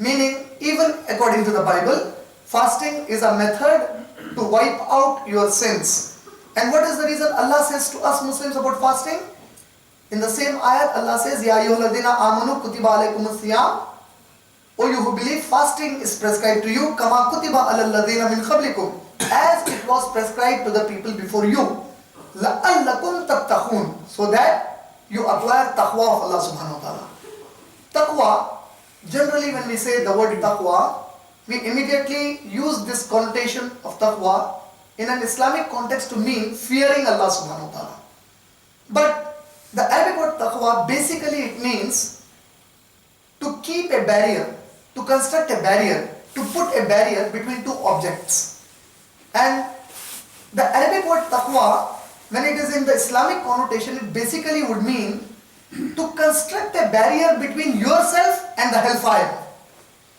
Meaning, even according to the Bible, fasting is a method to wipe out your sins. And what is the reason Allah says to us Muslims about fasting? In the same ayat, Allah says, Ya ayyuhalladhina amanu kutiba alaykumus siyam. O you who believe, fasting is prescribed to you, kama kutiba alal ladhina min qablikum, as it was prescribed to the people before you. La'allakum tattaqun, so that you acquire taqwa of Allah subhanahu wa ta'ala. Taqwa, generally when we say the word taqwa, we immediately use this connotation of taqwa in an Islamic context to mean fearing Allah subhanahu wa ta'ala. But the Arabic word taqwa, basically it means to keep a barrier, to construct a barrier, to put a barrier between two objects. And the Arabic word taqwa, when it is in the Islamic connotation, it basically would mean to construct a barrier between yourself and the hellfire.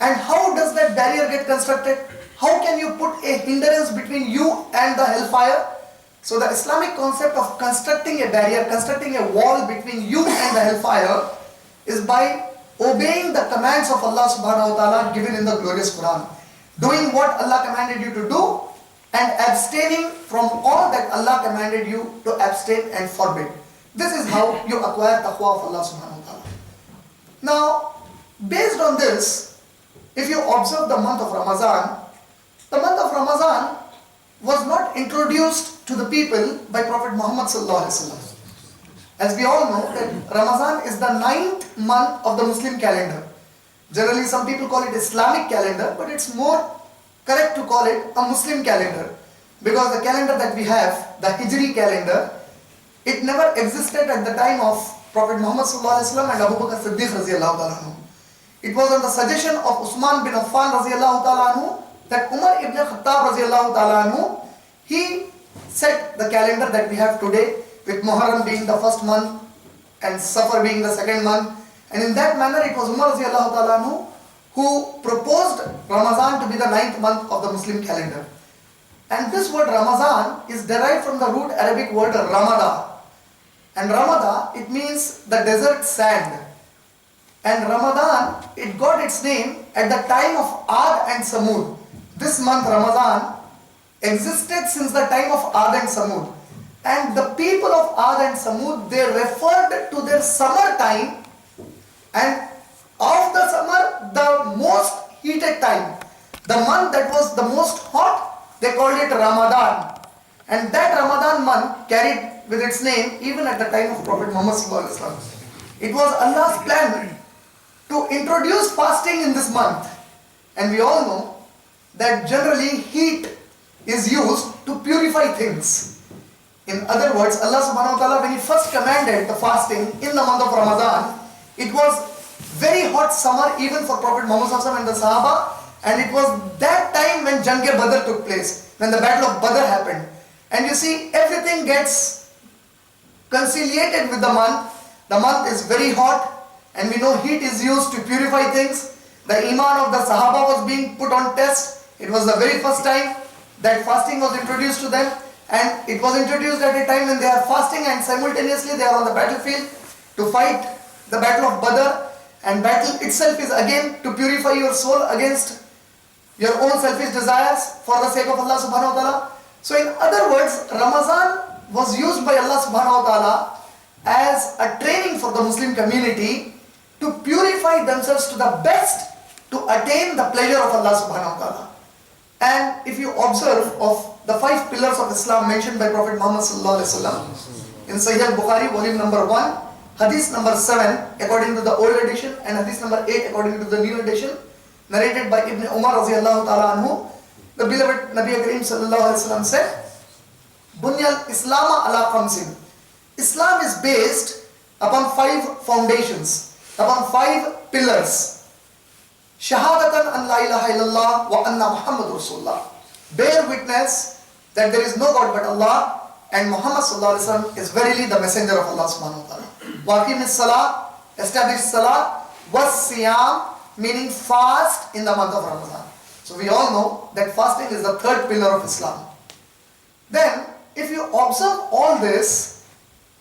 And how does that barrier get constructed? How can you put a hindrance between you and the hellfire? So the Islamic concept of constructing a barrier, constructing a wall between you and the hellfire is by obeying the commands of Allah subhanahu wa ta'ala given in the glorious Quran. Doing what Allah commanded you to do and abstaining from all that Allah commanded you to abstain and forbid. This is how you acquire taqwa of Allah subhanahu wa ta'ala. Now, based on this, if you observe the month of Ramadan was not introduced to the people by Prophet Muhammad sallallahu alaihi wasallam. As we all know that Ramadan is the 9th month of the Muslim calendar. Generally some people call it Islamic calendar, but it's more correct to call it a Muslim calendar, because the calendar that we have, the Hijri calendar, it never existed at the time of Prophet Muhammad sallallahu alaihi wasallam and Abu Bakr Siddiq radhiyallahu ta'ala anhu. It was on the suggestion of Uthman bin Affan radhiyallahu ta'ala anhu that Umar ibn Khattab radhiyallahu ta'ala anhu, he set the calendar that we have today, with Muharram being the first month and Safar being the second month. And in that manner it was Umar radhiyallahu ta'ala anhu who proposed Ramadan to be the 9th month of the Muslim calendar. And this word Ramadan is derived from the root Arabic word Ramada. And Ramada, it means the desert sand. And Ramadan, it got its name at the time of Ad and Samud. This month Ramadan existed since the time of Ad and Samud. And the people of Ad and Samud, they referred to their summer time, and of the summer, the most heated time, the month that was the most hot, they called it Ramadan. And that Ramadan month carried with its name even at the time of Prophet Muhammad sallallahu alaihi wasallam. It was Allah's plan to introduce fasting in this month. And we all know that generally heat is used to purify things. In other words, Allah subhanahu wa ta'ala, when He first commanded the fasting in the month of Ramadan, it was very hot summer even for Prophet Muhammad sallallahu alaihi wasallam and the Sahaba, and it was that time when Jang-e-Badr took place, when the battle of Badr happened. And you see, everything gets conciliated with the month. The month is very hot, and we know heat is used to purify things. The iman of the Sahaba was being put on test. It was the very first time that fasting was introduced to them. And it was introduced at a time when they are fasting and simultaneously they are on the battlefield to fight the battle of Badr. And battle itself is again to purify your soul against your own selfish desires for the sake of Allah subhanahu wa ta'ala. So in other words, Ramadan was used by Allah subhanahu wa ta'ala as a training for the Muslim community to purify themselves to the best to attain the pleasure of Allah subhanahu wa ta'ala. And if you observe of the 5 pillars of Islam mentioned by Prophet Muhammad sallallahu alaihi wasallam in Sahih al-Bukhari, volume number 1, hadith number 7 according to the old edition and hadith number 8 according to the new edition, narrated by Ibn Umar radhiyallahu ta'ala anhu, the beloved Nabi Kareem sallallahu alaihi wasallam said, Bunyal Islam ala khamsin. Islam is based upon 5 foundations, upon 5 pillars. Shahadatan an la ilaha illallah wa anna Muhammadur Rasulullah. Bear witness that there is no God but Allah, and Muhammad sallallahu alaihi wasallam is verily the messenger of Allah subhanahu wa ta'ala. Wa aqimis salah, establish salah, was siyam, meaning fast in the month of Ramadan. So we all know that fasting is the 3rd pillar of Islam. Then, if you observe all this,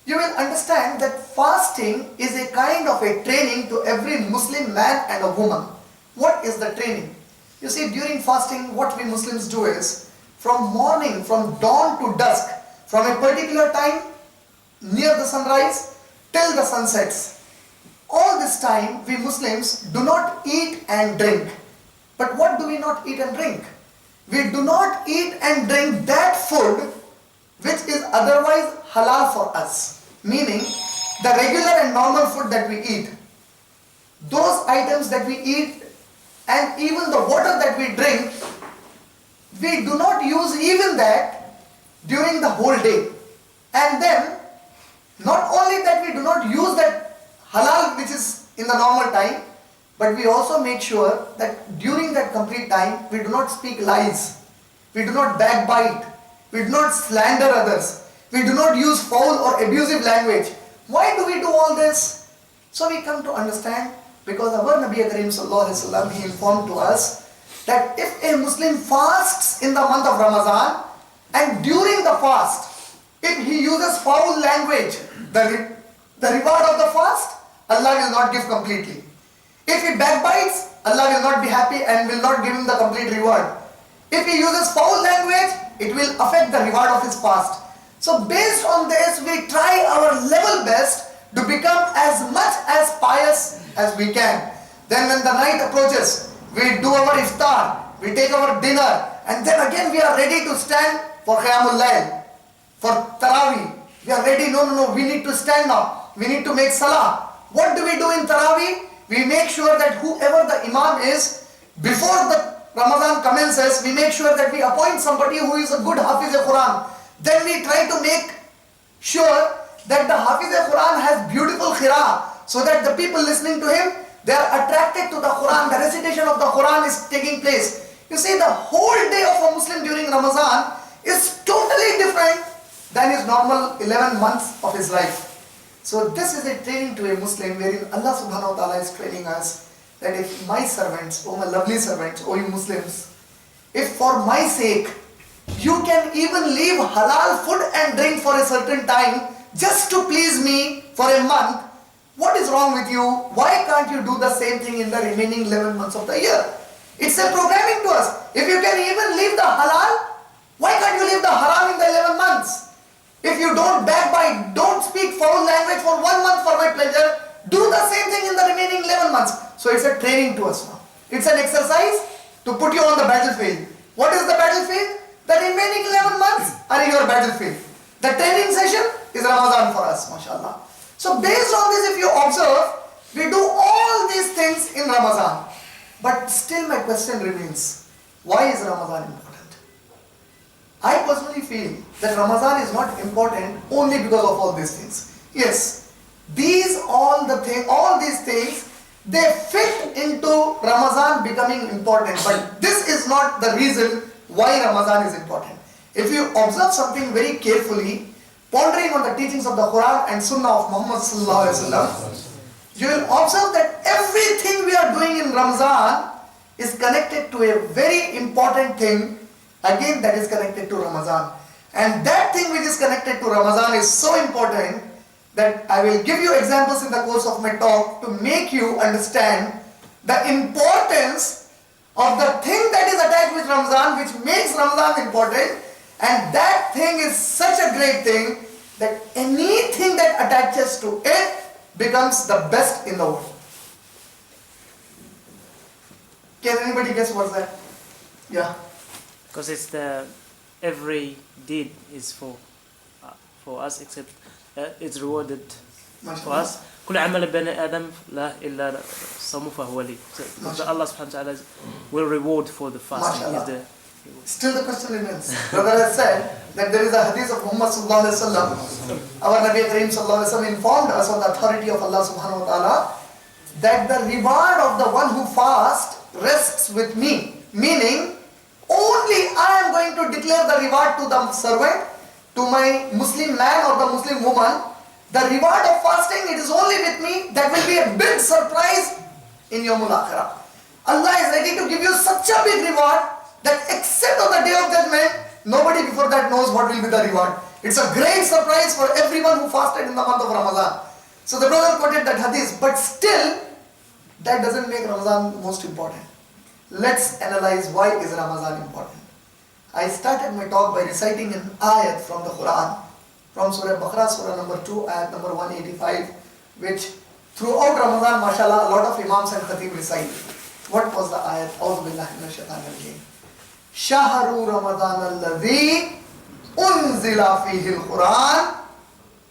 you will understand that fasting is a kind of a training to every Muslim man and a woman. What is the training? You see, during fasting, what we Muslims do is, from morning, from dawn to dusk, from a particular time near the sunrise till the sun sets, all this time we Muslims do not eat and drink. But what do we not eat and drink? We do not eat and drink that food which is otherwise halal for us. Meaning, the regular and normal food that we eat, those items that we eat and even the water that we drink, we do not use even that during the whole day. And then, not only that we do not use that halal which is in the normal time, but we also make sure that during that complete time, we do not speak lies, we do not backbite, we do not slander others, we do not use foul or abusive language. Why do we do all this? So we come to understand, because our Nabi Karim Sallallahu Alaihi Wasallam, he informed to us that if a Muslim fasts in the month of Ramadan, and during the fast, if he uses foul language, the reward of the fast, Allah will not give completely. If he backbites, Allah will not be happy and will not give him the complete reward. If he uses foul language, it will affect the reward of his fast. So based on this, we try our level best to become as much as pious as we can. Then when the night approaches, we do our iftar, we take our dinner, and then again we are ready to stand for Qiyamul Layl, for Taraweeh. We are ready, no, we need to stand now. We need to make salah. What do we do in Taraweeh? We make sure that whoever the Imam is, before the Ramadan commences, we make sure that we appoint somebody who is a good Hafiz Quran. Then we try to make sure that the Hafiz Quran has beautiful qira'ah, so that the people listening to him, they are attracted to the Quran. The recitation of the Quran is taking place. You see, the whole day of a Muslim during Ramadan is totally different than his normal 11 months of his life. So this is a training to a Muslim, wherein Allah subhanahu wa ta'ala is training us that if my servants, oh my lovely servants, oh you Muslims, if for my sake you can even leave halal food and drink for a certain time just to please me for a month, what is wrong with you? Why can't you do the same thing in the remaining 11 months of the year? It's a programming to us. If you can even leave the halal, why can't you leave the haram in the 11 months? If you don't backbite, don't speak foul language for 1 month for my pleasure, do the same thing in the remaining 11 months. So it's a training to us now. It's an exercise to put you on the battlefield. What is the battlefield? The remaining 11 months are your battlefield. The training session is Ramadan for us, mashallah. So based on this, if you observe, we do all these things in Ramadan. But still my question remains, why is Ramadan important? I personally feel that Ramadan is not important only because of all these things. Yes, all these things, they fit into Ramadan becoming important. But this is not the reason why Ramadan is important. If you observe something very carefully, pondering on the teachings of the Quran and Sunnah of Muhammad Sallallahu Alaihi Wasallam, you will observe that everything we are doing in Ramadan is connected to a very important thing, again that is connected to Ramadan. And that thing which is connected to Ramadan is so important that I will give you examples in the course of my talk to make you understand the importance of the thing that is attached with Ramadan, which makes Ramadan important. And that thing is such a great thing that anything that attaches to it becomes the best in the world. Can anybody guess what's that? Yeah. Because it's every deed is for us, except it's rewarded for us. كل عمل بني آدم لا إلا صوم فهو لي. So Allah subhanahu wa ta'ala will reward for the fasting. Still the question remains. Brother has said that there is a hadith of Muhammad sallallahu alaihi wasallam. Our Nabi Karim sallallahu alaihi wasallam informed us on the authority of Allah subhanahu wa ta'ala that the reward of the one who fasts rests with me. Meaning, only I am going to declare the reward to the servant, to my Muslim man or the Muslim woman. The reward of fasting, it is only with me. That will be a big surprise in Yawmul Akhirah. Allah is ready to give you such a big reward that except on the day of judgment, nobody before that knows what will be the reward. It's a great surprise for everyone who fasted in the month of Ramadan. So the brother quoted that hadith, but still, that doesn't make Ramadan most important. Let's analyze why is Ramadan important. I started my talk by reciting an ayat from the Quran, from Surah Baqarah, Surah number 2, ayat number 185, which throughout Ramadan, mashallah, a lot of Imams and Khatib recite. What was the ayat? A'udhu billahi minash shaitanir rajim. Shahru Ramadan alladhi unzila fihi al-Quran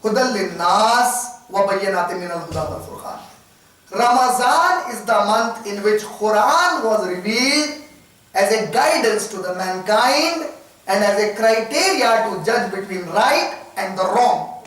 hudan lin-nas wa bayyinatin min al-huda wal-furqan. Ramadan is the month in which Quran was revealed as a guidance to the mankind and as a criteria to judge between right and the wrong.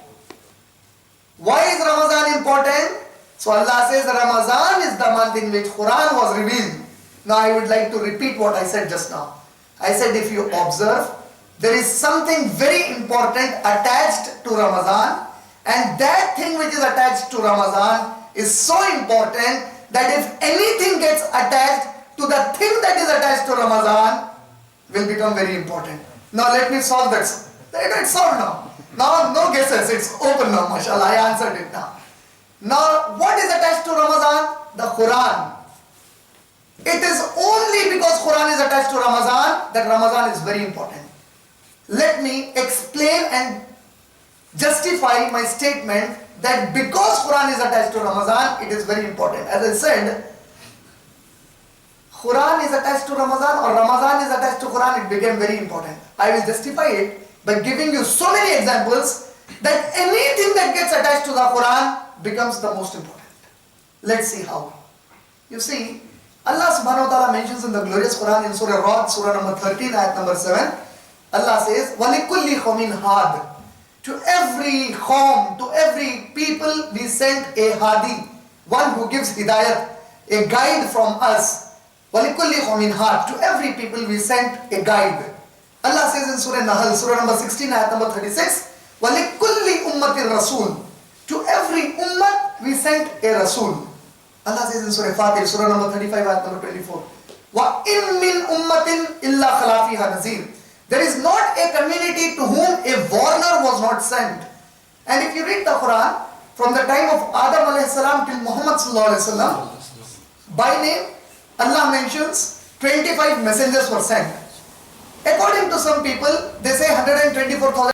Why is Ramadan important? So Allah says Ramadan is the month in which Quran was revealed. Now I would like to repeat what I said just now. I said if you observe, there is something very important attached to Ramadan, and that thing which is attached to Ramadan is so important that if anything gets attached to the thing that is attached to Ramadan, will become very important. Now let me solve that. It's solved now. Now no guesses, it's open now, mashallah, I answered it now. Now what is attached to Ramadan? The Quran. It is only because Quran is attached to Ramadan that Ramadan is very important. Let me explain and justify my statement that because Quran is attached to Ramadan, it is very important. As I said, Quran is attached to Ramadan or Ramadan is attached to Quran, it became very important. I will justify it by giving you so many examples that anything that gets attached to the Quran becomes the most important. Let's see how. You see, Allah subhanahu wa ta'ala mentions in the glorious Quran in Surah Ra'd, Surah number 13, ayat number 7, Allah says, وَلِكُلِّ خَوْمٍ هَادٍ. To every qawm, to every people, we sent a hadi, one who gives hidayat, a guide from us. وَلِكُلِّ خَوْمٍ هَادٍ. To every people, we sent a guide. Allah says in Surah Nahl, Surah number 16, ayat number 36, وَلِكُلِّ أُمَّةٍ رَسُولٍ. To every ummah, we sent a Rasul. Allah says in Surah Fatir, Surah number 35, ayat number 24, وَإِن مِّن أُمَّةٍ إِلَّا خَلَا فِيهَا نَذِيرٌ. There is not a community to whom a warner was not sent. And if you read the Quran, from the time of Adam alayhi salam till Muhammad sallallahu alayhi wasallam, by name, Allah mentions 25 messengers were sent. According to some people, they say 124,000